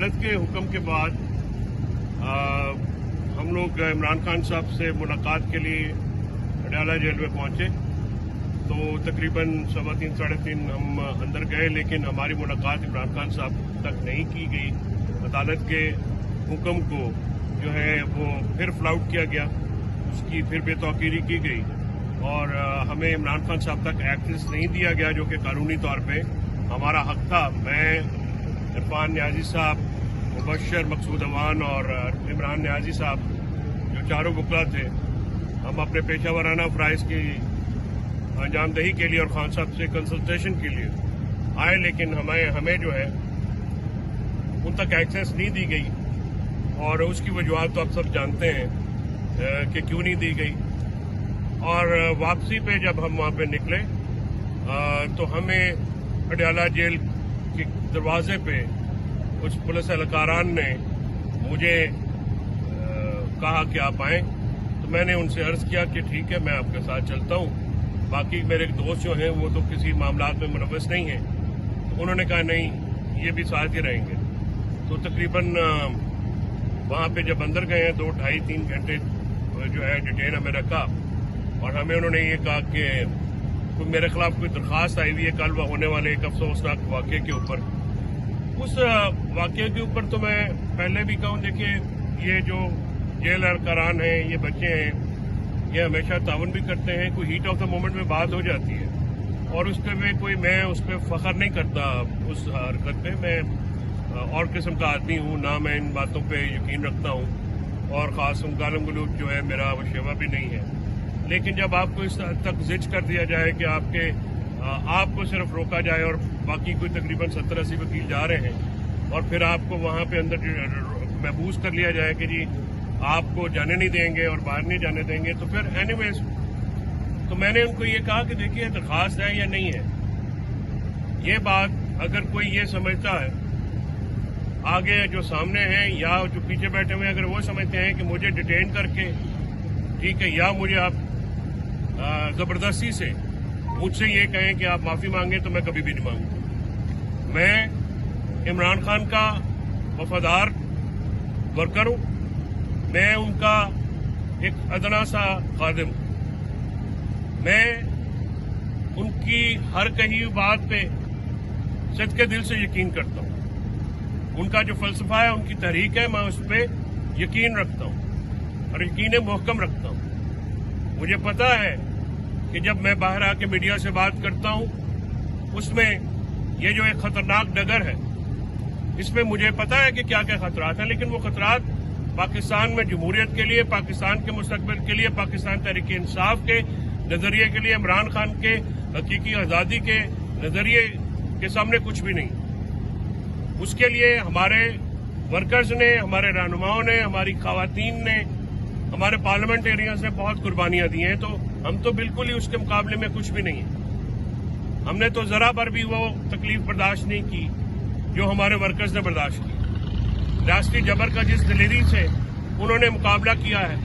अदालत के हुक्म के बाद हम लोग इमरान खान साहब से मुलाकात के लिए अडयाला जेल में पहुंचे। तो तकरीबन 3:15 साढ़े 3 हम अंदर गए, लेकिन हमारी मुलाकात इमरान खान साहब तक नहीं की गई। अदालत के हुक्म को जो है वो फिर फ्लाउट किया गया, उसकी फिर बेतौकीरी की गई और हमें इमरान खान साहब तक एक्सेस नहीं दिया गया, जो कि कानूनी तौर पे हमारा हक था। मैं, इरफान न्याजी साहब, मुबशर मकसूद अवान और इमरान न्याजी साहब, जो चारों वकला थे, हम अपने पेशा वराना फ़राइज़ की अंजामदही के लिए और खान साहब से कंसल्टेशन के लिए आए, लेकिन हमें जो है उन तक एक्सेस नहीं दी गई और उसकी वजूहत तो आप सब जानते हैं कि क्यों नहीं दी गई। और वापसी पे जब हम वहाँ पे निकले तो हमें अडयाला जेल के दरवाजे पे कुछ पुलिस एहलकारान ने मुझे कहा कि आप आएँ, तो मैंने उनसे अर्ज़ किया कि ठीक है, मैं आपके साथ चलता हूँ। बाकी मेरे दोस्त जो हैं वो तो किसी मामलात में मुलव्वस नहीं हैं, तो उन्होंने कहा नहीं, ये भी साथ ही रहेंगे। तो तकरीबन वहाँ पे जब अंदर गए हैं 2, 2.5, 3 घंटे जो है डिटेन हमें रखा और हमें उन्होंने ये कहा कि मेरे खिलाफ कोई दरख्वास्त आई हुई है कल होने वाले एक अफसोसनाक वाक़े के ऊपर। उस वाक़े के ऊपर तो मैं पहले भी कहूँ, देखिए ये जो जेल एहलकारान हैं, ये बच्चे हैं, ये हमेशा ताउन भी करते हैं। कोई हीट ऑफ द मोमेंट में बात हो जाती है और उस पर मैं उस पर फख्र नहीं करता उस हरकत पे। मैं और किस्म का आदमी हूँ, ना मैं इन बातों पे यकीन रखता हूँ और ख़ास गालम गलूच जो है मेरा वो शेवा भी नहीं है। लेकिन जब आपको इस हद तक जिज कर दिया जाए कि आपको सिर्फ रोका जाए और बाकी कोई तकरीबन 70-80 वकील जा रहे हैं और फिर आपको वहाँ पे अंदर महबूस कर लिया जाए कि जी आपको जाने नहीं देंगे और बाहर नहीं जाने देंगे, तो फिर एनीवेज तो मैंने उनको ये कहा कि देखिए दरख्वास्त है या नहीं है, ये बात अगर कोई ये समझता है, आगे जो सामने हैं या जो पीछे बैठे हुए हैं, अगर वो समझते हैं कि मुझे डिटेन करके ठीक है, या मुझे आप जबरदस्ती से मुझसे ये कहें कि आप माफी मांगे, तो मैं कभी भी नहीं मांगूंगा। मैं इमरान खान का वफादार वर्कर हूं, मैं उनका एक अदना सा खादिम हूं। मैं उनकी हर कही बात पे सच्चे दिल से यकीन करता हूं। उनका जो फलसफा है, उनकी तहरीक है, मैं उस पर यकीन रखता हूं और यकीन मुहकम रखता हूं। मुझे पता है कि जब मैं बाहर आके मीडिया से बात करता हूं, उसमें ये जो एक खतरनाक डगर है, इसमें मुझे पता है कि क्या क्या खतरात हैं, लेकिन वो खतरात पाकिस्तान में जमहूरियत के लिए, पाकिस्तान के मुस्तकबिल के लिए, पाकिस्तान तहरीक इंसाफ के नजरिए के लिए, इमरान खान के हकीकी आज़ादी के नजरिए के सामने कुछ भी नहीं। उसके लिए हमारे वर्कर्स ने, हमारे रहनुमाओं ने, हमारी खवातीन ने, हमारे पार्लियामेंटेरियंस ने बहुत कुर्बानियां दी हैं। तो हम तो बिल्कुल ही उसके मुकाबले में कुछ भी नहीं है। हमने तो जरा भर भी वो तकलीफ बर्दाश्त नहीं की जो हमारे वर्कर्स ने बर्दाश्त की। रियासती जबर का जिस दिलेरी से उन्होंने मुकाबला किया है,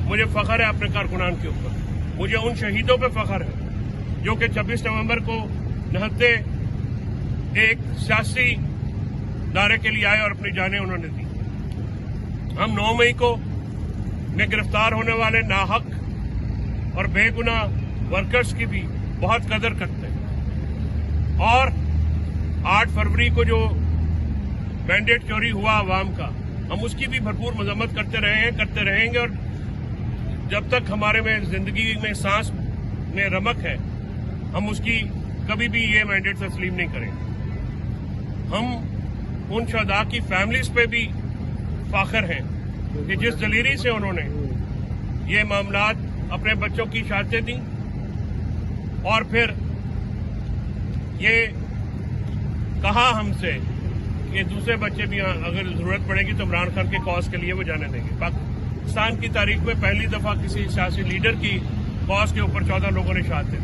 मुझे फख्र है अपने कारकुनान के ऊपर। मुझे उन शहीदों पे फख्र है जो कि 26 नवंबर को नहत्ते एक सियासी नारे के लिए आए और अपनी जानें उन्होंने दी। हम 9 मई को में गिरफ्तार होने वाले नाहक और बेगुनाह वर्कर्स की भी बहुत कदर करते हैं और 8 फरवरी को जो मैंडेट चोरी हुआ आवाम का, हम उसकी भी भरपूर मजम्मत करते रहे हैं, करते रहेंगे और जब तक हमारे में जिंदगी में सांस में रमक है, हम उसकी कभी भी ये मैंडेट तस्लीम नहीं करेंगे। हम उन शहदा की फैमिलीज पे भी फाखर हैं कि जिस दलेरी से उन्होंने ये मामलात अपने बच्चों की शादी दी और फिर ये कहा हमसे कि दूसरे बच्चे भी अगर जरूरत पड़ेगी तो इमरान खान के कॉज के लिए वो जाने देंगे। पाकिस्तान की तारीख में पहली दफा किसी सियासी लीडर की कॉज के ऊपर 14 लोगों ने शहादत दी।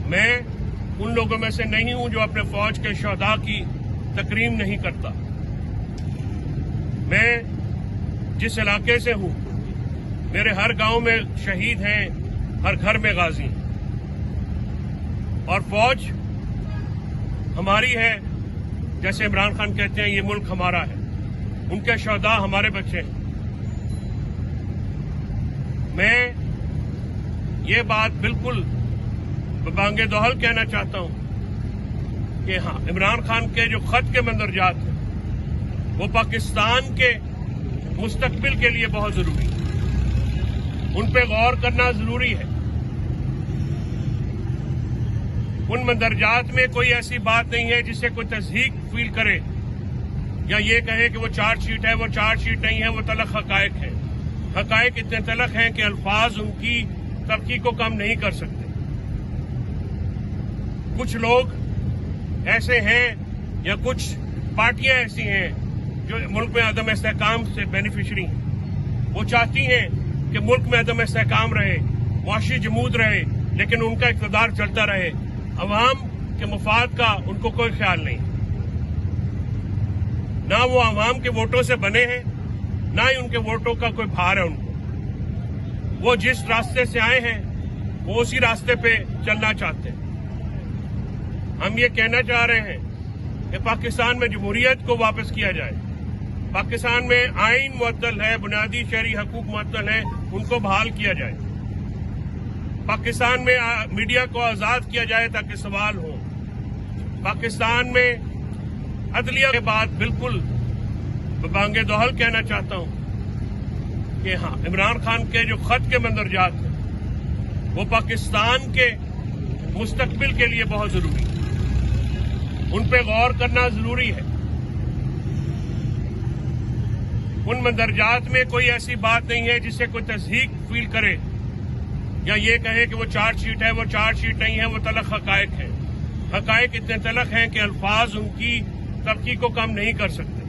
मैं उन लोगों में से नहीं हूं जो अपने फौज के शहदा की तकरीम नहीं करता। मैं जिस इलाके से हूं, मेरे हर गांव में शहीद हैं, हर घर में गाजी हैं और फौज हमारी है जैसे इमरान खान कहते हैं ये मुल्क हमारा है, उनके शहदा हमारे बच्चे हैं। मैं ये बात बिल्कुल बांगे दोहल कहना चाहता हूं कि हाँ, इमरान खान के जो खत के मंदरजात हैं वो पाकिस्तान के मुस्तकबिल के लिए बहुत जरूरी है, उन पे गौर करना जरूरी है। उन मंदरजात में कोई ऐसी बात नहीं है जिससे कोई तस्दीक फील करे या ये कहे कि वो चार्जशीट है, वो चार्जशीट नहीं है, वो तलख हकायक है। हकायक इतने तलख हैं कि अल्फाज उनकी तरक्की को कम नहीं कर सकते। कुछ लोग ऐसे हैं या कुछ पार्टियां ऐसी हैं जो मुल्क में अदम इस्तेहकाम से बेनिफिशरी हैं। वो चाहती हैं कि मुल्क में अदम इस्तेहकाम रहे, मुआशी जमूद रहे, लेकिन उनका इक़्तिदार चलता रहे। अवाम के मफाद का उनको कोई ख्याल नहीं, ना वो अवाम के वोटों से बने हैं, ना ही उनके वोटों का कोई भार है उनको। वो जिस रास्ते से आए हैं वो उसी रास्ते पे चलना चाहते हैं। हम ये कहना चाह रहे हैं कि पाकिस्तान में जमहूरियत को वापस किया जाए, पाकिस्तान में आइन मुअत्तल है, बुनियादी शहरी हकूक मुअत्तल है, उनको बहाल किया जाए। पाकिस्तान में मीडिया को आजाद किया जाए ताकि सवाल हो। पाकिस्तान में अदलिया के बाद बिल्कुल बांगे दोहल कहना चाहता हूं कि हाँ, इमरान खान के जो खत के मंदरजात हैं वो पाकिस्तान के मुस्तकबिल के लिए बहुत जरूरी है, उन पे गौर करना जरूरी है। उन मंदरजात में कोई ऐसी बात नहीं है जिससे कोई तस्दीक फील करे या ये कहे कि वो चार्जशीट है, वो चार्जशीट नहीं है, वो तलख हकायक है। हकायक इतने तलख हैं कि अल्फाज उनकी तरक्की को कम नहीं कर सकते।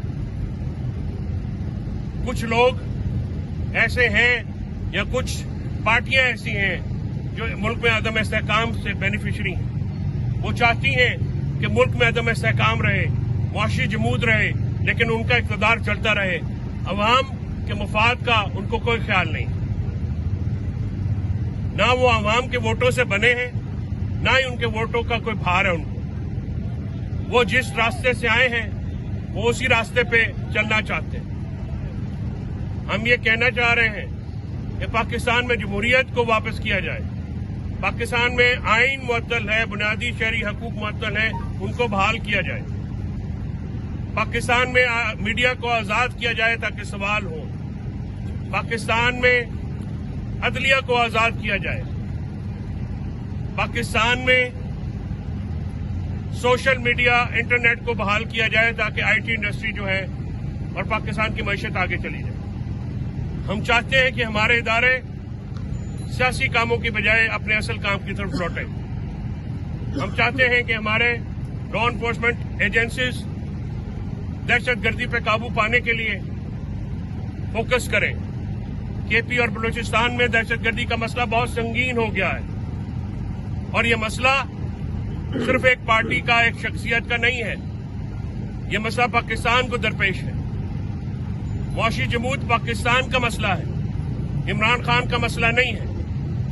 कुछ लोग ऐसे हैं या कुछ पार्टियां ऐसी हैं जो मुल्क में अदम इस्तेहकाम से बेनिफिशरी हैं। वो चाहती हैं कि मुल्क में अदम इस्तेहकाम रहे, मुआशी जमूद रहे, लेकिन उनका इक़्तिदार चलता रहे। अवाम के मफाद का उनको कोई ख्याल नहीं, ना वो अवाम के वोटों से बने हैं, ना ही उनके वोटों का कोई भार है उनको। वो जिस रास्ते से आए हैं वो उसी रास्ते पे चलना चाहते हैं। हम ये कहना चाह रहे हैं कि पाकिस्तान में जमहूरियत को वापस किया जाए, पाकिस्तान में आइन मुअत्तल है, बुनियादी शहरी हकूक मुअत्तल है, उनको बहाल किया जाए। पाकिस्तान में मीडिया को आजाद किया जाए ताकि सवाल हो। पाकिस्तान में अदलिया को आजाद किया जाए। पाकिस्तान में सोशल मीडिया, इंटरनेट को बहाल किया जाए ताकि आईटी इंडस्ट्री जो है और पाकिस्तान की मईशत आगे चली जाए। हम चाहते हैं कि हमारे इदारे सियासी कामों की बजाय अपने असल काम की तरफ लौटें। हम चाहते हैं कि हमारे लॉ एनफोर्समेंट एजेंसीज दहशतगर्दी पर काबू पाने के लिए फोकस करें। केपी और बलूचिस्तान में दहशतगर्दी का मसला बहुत संगीन हो गया है और ये मसला सिर्फ एक पार्टी का, एक शख्सियत का नहीं है। ये मसला पाकिस्तान को दरपेश है। मुआशी जमूद पाकिस्तान का मसला है, इमरान खान का मसला नहीं है,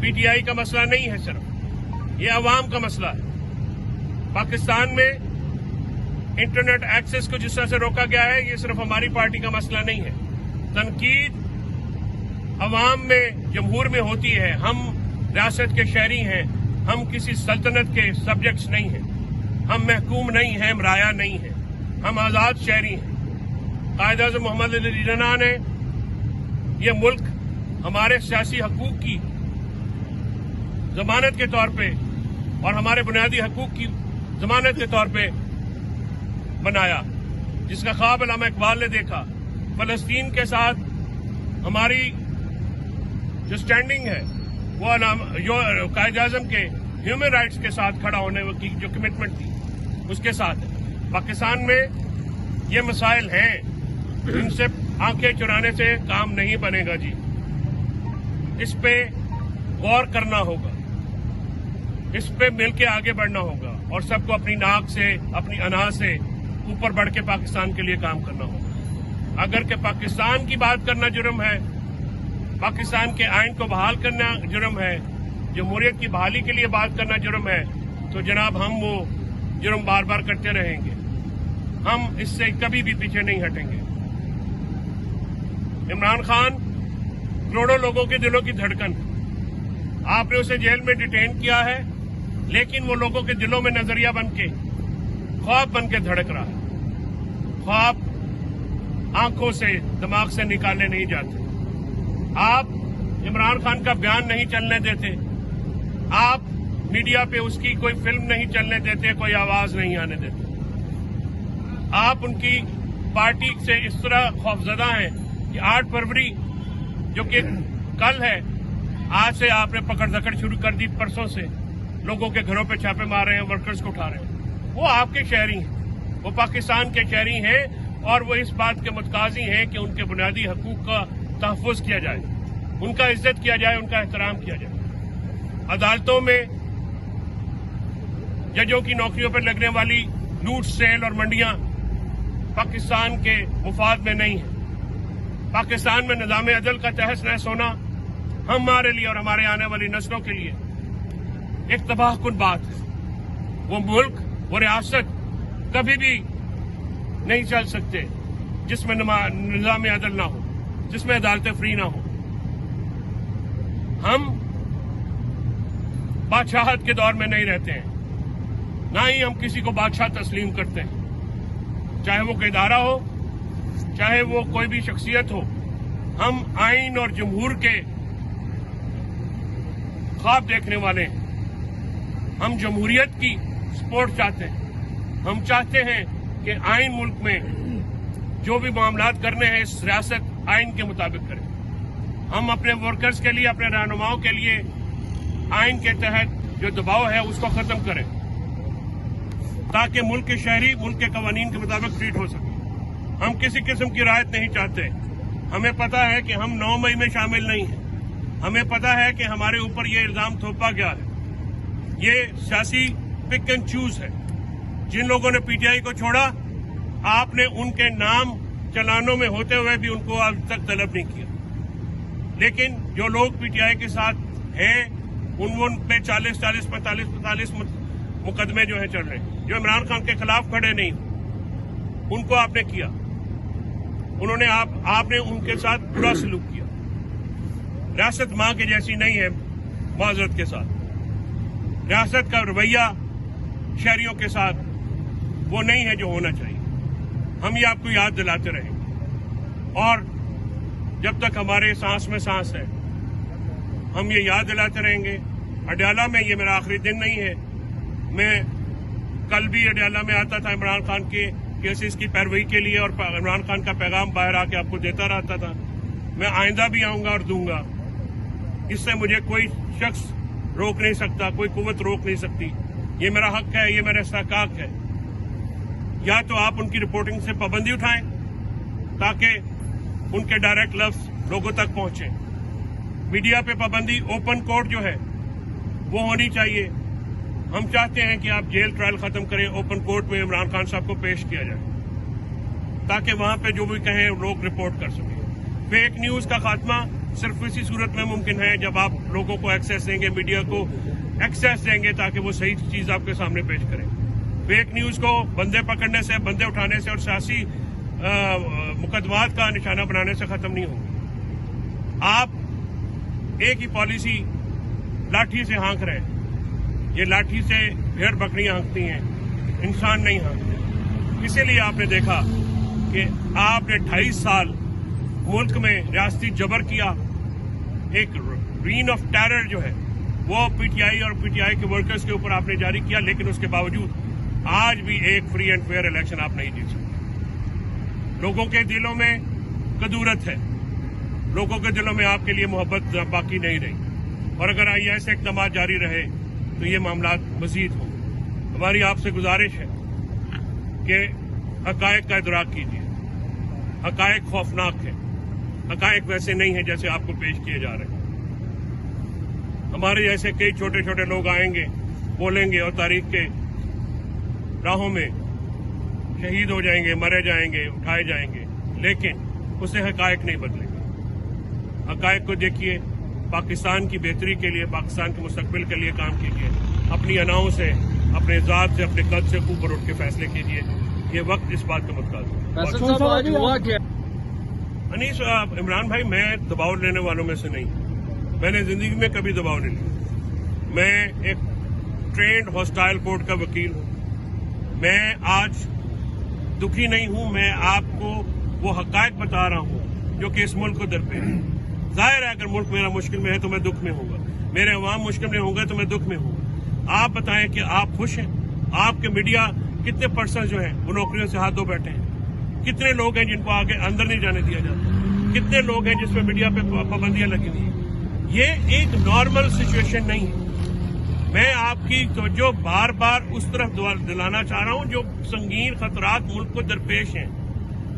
पीटीआई का मसला नहीं है, सिर्फ ये अवाम का मसला है। पाकिस्तान में इंटरनेट एक्सेस को जिस तरह से रोका गया है, ये सिर्फ हमारी पार्टी का मसला नहीं है। तनकीद अवाम में, जमहूर में होती है। हम रियासत के शहरी हैं, हम किसी सल्तनत के सब्जेक्ट्स नहीं हैं, हम महकूम नहीं हैं, हम राया नहीं हैं, हम आजाद शहरी हैं। कायद-ए-आज़म मोहम्मद अली जिन्ना ने यह मुल्क हमारे सियासी हकूक की जमानत के तौर पे और हमारे बुनियादी हकूक की जमानत के तौर पे बनाया, जिसका ख्वाब अल्लामा इकबाल ने देखा। फलस्तीन के साथ हमारी जो स्टैंडिंग है वो जो कायद-ए-आज़म के ह्यूमन राइट्स के साथ खड़ा होने की जो कमिटमेंट थी उसके साथ है। पाकिस्तान में ये मसाइल हैं, इनसे आंखें चुराने से काम नहीं बनेगा जी। इस पे गौर करना होगा, इस पे मिलके आगे बढ़ना होगा और सबको अपनी नाक से, अपनी अना से ऊपर बढ़ के पाकिस्तान के लिए काम करना होगा। अगर के पाकिस्तान की बात करना जुर्म है, पाकिस्तान के आइन को बहाल करना जुर्म है, जमहूरियत की बहाली के लिए बात करना जुर्म है, तो जनाब हम वो जुर्म बार बार करते रहेंगे। ہم اس سے کبھی بھی پیچھے نہیں ہٹیں گے۔ عمران خان کروڑوں لوگوں کے دلوں کی دھڑکن ہے۔ آپ نے اسے جیل میں ڈیٹین کیا ہے، لیکن وہ لوگوں کے دلوں میں نظریہ بن کے، خواب بن کے دھڑک رہا ہے۔ خواب آنکھوں سے، دماغ سے نکالے نہیں جاتے۔ آپ عمران خان کا بیان نہیں چلنے دیتے، آپ میڈیا پہ اس کی کوئی فلم نہیں چلنے دیتے، کوئی آواز نہیں آنے دیتے۔ آپ ان کی پارٹی سے اس طرح خوفزدہ ہیں کہ 8 فروری جو کہ کل ہے، آج سے آپ نے پکڑ دکڑ شروع کر دی، پرسوں سے لوگوں کے گھروں پہ چھاپے مار رہے ہیں، ورکرز کو اٹھا رہے ہیں۔ وہ آپ کے شہری ہیں، وہ پاکستان کے شہری ہیں، اور وہ اس بات کے متقاضی ہیں کہ ان کے بنیادی حقوق کا تحفظ کیا جائے، ان کا عزت کیا جائے، ان کا احترام کیا جائے۔ عدالتوں میں ججوں کی نوکریوں پر لگنے والی لوٹ سیل اور منڈیاں پاکستان کے مفاد میں نہیں ہیں۔ پاکستان میں نظام عدل کا تہس نہس ہونا ہمارے لیے اور ہمارے آنے والی نسلوں کے لیے ایک تباہ کن بات ہے۔ وہ ملک، وہ ریاست کبھی بھی نہیں چل سکتے جس میں نظام عدل نہ ہو، جس میں عدالتیں فری نہ ہوں۔ ہم بادشاہت کے دور میں نہیں رہتے ہیں، نہ ہی ہم کسی کو بادشاہ تسلیم کرتے ہیں، چاہے وہ کوئی ادارہ ہو، چاہے وہ کوئی بھی شخصیت ہو۔ ہم آئین اور جمہور کے خواب دیکھنے والے ہیں۔ ہم جمہوریت کی سپورٹ چاہتے ہیں۔ ہم چاہتے ہیں کہ آئین ملک میں جو بھی معاملات کرنے ہیں اس ریاست آئین کے مطابق کرے۔ ہم اپنے ورکرز کے لیے، اپنے رہنماؤں کے لیے آئین کے تحت جو دباؤ ہے اس کو ختم کریں، تاکہ ملک کے شہری ملک کے قوانین کے مطابق ٹریٹ ہو سکے۔ ہم کسی قسم کی رعایت نہیں چاہتے۔ ہمیں پتا ہے کہ ہم 9 مئی میں شامل نہیں ہیں۔ ہمیں پتا ہے کہ ہمارے اوپر یہ الزام تھوپا گیا ہے۔ یہ سیاسی پک اینڈ چوز ہے۔ جن لوگوں نے پی ٹی آئی کو چھوڑا، آپ نے ان کے نام چلانوں میں ہوتے ہوئے بھی ان کو اب تک طلب نہیں کیا۔ لیکن جو لوگ پی ٹی آئی کے ساتھ ہیں، ان پہ 45 مقدمے جو ہیں چل رہے ہیں، جو عمران خان کے خلاف کھڑے نہیں، ان کو آپ نے کیا۔ انہوں نے آپ نے ان کے ساتھ برا سلوک کیا۔ ریاست ماں کے جیسی نہیں ہے، معذرت کے ساتھ۔ ریاست کا رویہ شہریوں کے ساتھ وہ نہیں ہے جو ہونا چاہیے۔ ہم یہ آپ کو یاد دلاتے رہیں گے، اور جب تک ہمارے سانس میں سانس ہے ہم یہ یاد دلاتے رہیں گے۔ اڈیالہ میں یہ میرا آخری دن نہیں ہے۔ میں کل بھی اڈیالہ میں آتا تھا عمران خان کے کیسز کی پیروی کے لیے، اور عمران خان کا پیغام باہر آ کے آپ کو دیتا رہتا تھا۔ میں آئندہ بھی آؤں گا اور دوں گا۔ اس سے مجھے کوئی شخص روک نہیں سکتا، کوئی قوت روک نہیں سکتی۔ یہ میرا حق ہے، یہ میرا استحقاق ہے۔ یا تو آپ ان کی رپورٹنگ سے پابندی اٹھائیں تاکہ ان کے ڈائریکٹ لفظ لوگوں تک پہنچیں۔ میڈیا پہ پابندی، اوپن کورٹ جو ہے وہ ہونی چاہیے۔ ہم چاہتے ہیں کہ آپ جیل ٹرائل ختم کریں، اوپن کورٹ میں عمران خان صاحب کو پیش کیا جائے، تاکہ وہاں پہ جو بھی کہیں لوگ رپورٹ کر سکیں۔ فیک نیوز کا خاتمہ صرف اسی صورت میں ممکن ہے جب آپ لوگوں کو ایکسیس دیں گے، میڈیا کو ایکسیس دیں گے، تاکہ وہ صحیح چیز آپ کے سامنے پیش کریں۔ فیک نیوز کو بندے پکڑنے سے، بندے اٹھانے سے اور سیاسی مقدمات کا نشانہ بنانے سے ختم نہیں ہوگی۔ آپ ایک ہی پالیسی لاٹھی سے ہانک رہے ہیں۔ یہ لاٹھی سے بھیڑ بکریاں ہانکتی ہیں، انسان نہیں ہانکتے۔ اسی لیے آپ نے دیکھا کہ آپ نے 28 سال ملک میں ریاستی جبر کیا۔ ایک رین آف ٹیرر جو ہے وہ پی ٹی آئی اور پی ٹی آئی کے ورکرز کے اوپر آپ نے جاری کیا، لیکن اس کے باوجود آج بھی ایک فری اینڈ فیئر الیکشن آپ نہیں جیت سکتے۔ لوگوں کے دلوں میں کدورت ہے، لوگوں کے دلوں میں آپ کے لیے محبت باقی نہیں رہی، اور اگر ایسے اقدامات جاری رہے تو یہ معاملات مزید ہوں۔ ہماری آپ سے گزارش ہے کہ حقائق کا ادراک کیجیے۔ حقائق خوفناک ہیں، حقائق ویسے نہیں ہیں جیسے آپ کو پیش کیے جا رہے ہیں۔ ہمارے جیسے کئی چھوٹے چھوٹے لوگ آئیں گے، بولیں گے، اور تاریخ کے راہوں میں شہید ہو جائیں گے، مرے جائیں گے، اٹھائے جائیں گے، لیکن اس سے حقائق نہیں بدلیں گے۔ حقائق کو دیکھیے، پاکستان کی بہتری کے لیے، پاکستان کے مستقبل کے لیے کام کیجیے۔ اپنی اناؤں سے، اپنے ذات سے، اپنے قد سے اوپر اٹھ کے فیصلے کیجیے۔ یہ وقت اس بات کا متقاضا ہے۔ فیصل صاحب آج ہوا کیا؟ انیس عمران بھائی، میں دباؤ لینے والوں میں سے نہیں، میں نے زندگی میں کبھی دباؤ نہیں لیا۔ میں ایک ٹرینڈ ہاسٹائل کورٹ کا وکیل ہوں۔ میں آج دکھی نہیں ہوں، میں آپ کو وہ حقائق بتا رہا ہوں جو کہ اس ملک کو درپیش ہے۔ ظاہر ہے اگر ملک میرا مشکل میں ہے تو میں دکھ میں ہوں گا، میرے عوام مشکل میں ہوں گے تو میں دکھ میں ہوں گا۔ آپ بتائیں کہ آپ خوش ہیں؟ آپ کے میڈیا کتنے پرسن جو ہیں وہ نوکریوں سے ہاتھ دھو بیٹھے ہیں؟ کتنے لوگ ہیں جن کو آگے اندر نہیں جانے دیا جاتا؟ کتنے لوگ ہیں جس پہ میڈیا پہ پابندیاں لگی ہوئی ہیں؟ یہ ایک نارمل سچویشن نہیں ہے۔ میں آپ کی توجہ بار بار اس طرف دلانا چاہ رہا ہوں جو سنگین خطرات ملک کو درپیش ہیں،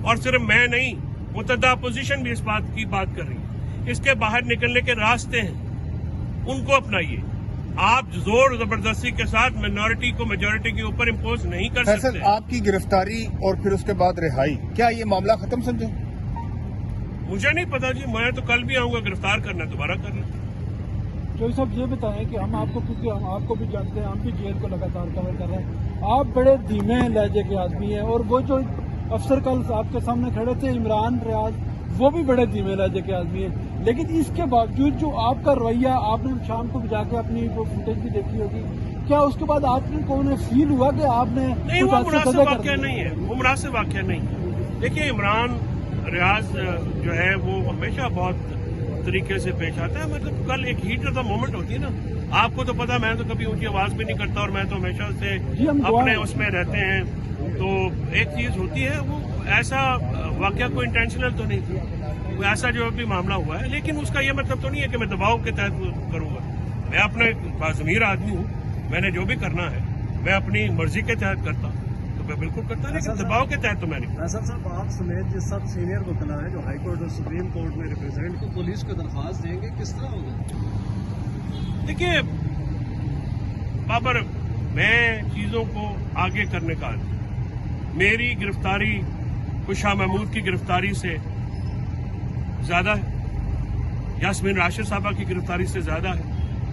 اور صرف میں نہیں، متحدہ اپوزیشن بھی اس بات کی بات کر رہی ہے۔ اس کے باہر نکلنے کے راستے ہیں، ان کو اپنائیے۔ آپ زور زبردستی کے ساتھ مائنورٹی کو میجورٹی کے اوپر امپوز نہیں کر سکتے۔ فیصل، آپ کی گرفتاری اور پھر اس کے بعد رہائی، کیا یہ معاملہ ختم سمجھیں؟ مجھے نہیں پتا جی، میں تو کل بھی آؤں گا، گرفتار کرنا دوبارہ کرنا۔ چوہدری صاحب یہ بتائیں کہ ہم آپ کو، کیونکہ ہم آپ کو بھی جانتے ہیں، ہم بھی جیل کو لگاتار کور کر رہے ہیں، آپ بڑے دھیمے لہجے کے آدمی ہیں، اور وہ جو افسر کل آپ کے سامنے کھڑے تھے عمران ریاض، وہ بھی بڑے دھیمے لہجے کے آدمی ہیں، لیکن اس کے باوجود جو آپ کا رویہ، آپ نے شام کو جا کے اپنی وہ فوٹیج بھی دیکھی ہوگی، کیا اس کے بعد آپ کو فیل ہوا کہ آپ نے نہیں، وہ مناسب واقعہ نہیں ہے، وہ مناسب واقعہ نہیں ہے۔ دیکھیے، عمران ریاض جو ہے وہ ہمیشہ بہت طریقے سے پیش آتا ہے، مطلب کل ایک ہیٹ آف دا مومنٹ ہوتی ہے نا، آپ کو تو پتا، میں تو کبھی اونچی آواز بھی نہیں کرتا، اور میں تو ہمیشہ سے اپنے اس میں رہتے ہیں، تو ایک چیز ہوتی ہے، وہ ایسا واقعہ کوئی انٹینشنل تو نہیں تھا، کوئی ایسا جو بھی معاملہ ہوا ہے، لیکن اس کا یہ مطلب تو نہیں ہے کہ میں دباؤ کے تحت کروں گا۔ میں اپنے باضمیر آدمی ہوں، میں نے جو بھی کرنا ہے میں اپنی مرضی کے تحت کرتا ہوں، تو میں بالکل کرتا ہوں، لیکن دباؤ کے تحت تو میں نہیں۔ فیصل صاحب، آپ سمیت جس سب سینئر وکلا ہیں جو ہائی کورٹ اور سپریم کورٹ میں ریپرزینٹ کو پولیس کو درخواست دیں گے، کس طرح ہوگا؟ دیکھیے بابر، میں چیزوں کو آگے کرنے کا آدمی، میری گرفتاری شاہ محمود کی گرفتاری سے زیادہ ہے، یاسمین راشد صاحبہ کی گرفتاری سے زیادہ ہے،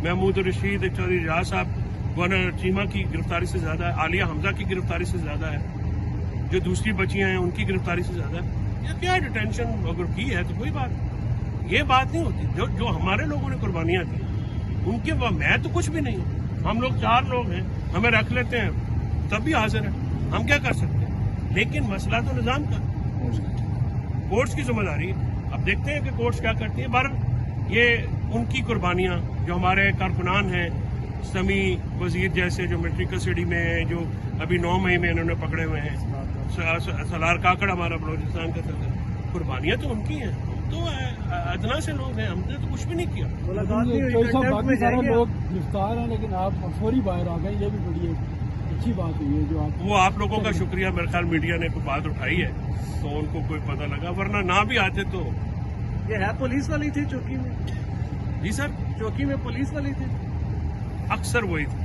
محمود الرشید چودھری رجاء صاحب گورنر چیمہ کی گرفتاری سے زیادہ ہے، عالیہ حمزہ کی گرفتاری سے زیادہ ہے، جو دوسری بچیاں ہیں ان کی گرفتاری سے زیادہ ہے۔ یہ کیا ڈیٹینشن اگر کی ہے تو کوئی بات، یہ بات نہیں ہوتی۔ جو ہمارے لوگوں نے قربانیاں دی ان کے، میں تو کچھ بھی نہیں ہوں، ہم لوگ 4 لوگ ہیں، ہمیں رکھ لیتے ہیں تب بھی حاضر ہیں، ہم کیا کر سکتے ہیں؟ لیکن مسئلہ تو نظام کا، کورٹس کی ذمہ داری ہے۔ اب دیکھتے ہیں کہ کورٹس کیا کرتی ہیں۔ بہرحال یہ ان کی قربانیاں، جو ہمارے کارکنان ہیں، سمیع وزیر جیسے جو ملٹری کسٹڈی میں ہیں، جو ابھی 9 مئی میں انہوں نے پکڑے ہوئے ہیں، سلار کاکڑ ہمارا بلوچستان کا صدر، قربانیاں تو ان کی ہیں، تو ادنا سے لوگ ہیں، ہم نے تو کچھ بھی نہیں کیا۔ چوہدری صاحب، باقی سارے لوگ گرفتار ہیں لیکن آپ فوری باہر آ گئے، یہ بھی بڑی اچھی بات ہوئی ہے جو آپ، وہ آپ لوگوں کا شکریہ، میرے خیال میڈیا نے کوئی بات اٹھائی ہے تو ان کو کوئی پتہ لگا، ورنہ نہ بھی آتے تو۔ یہ ہے پولیس والی تھی چوکی میں؟ جی سر، چوکی میں پولیس والی تھی؟ اکثر وہی تھی۔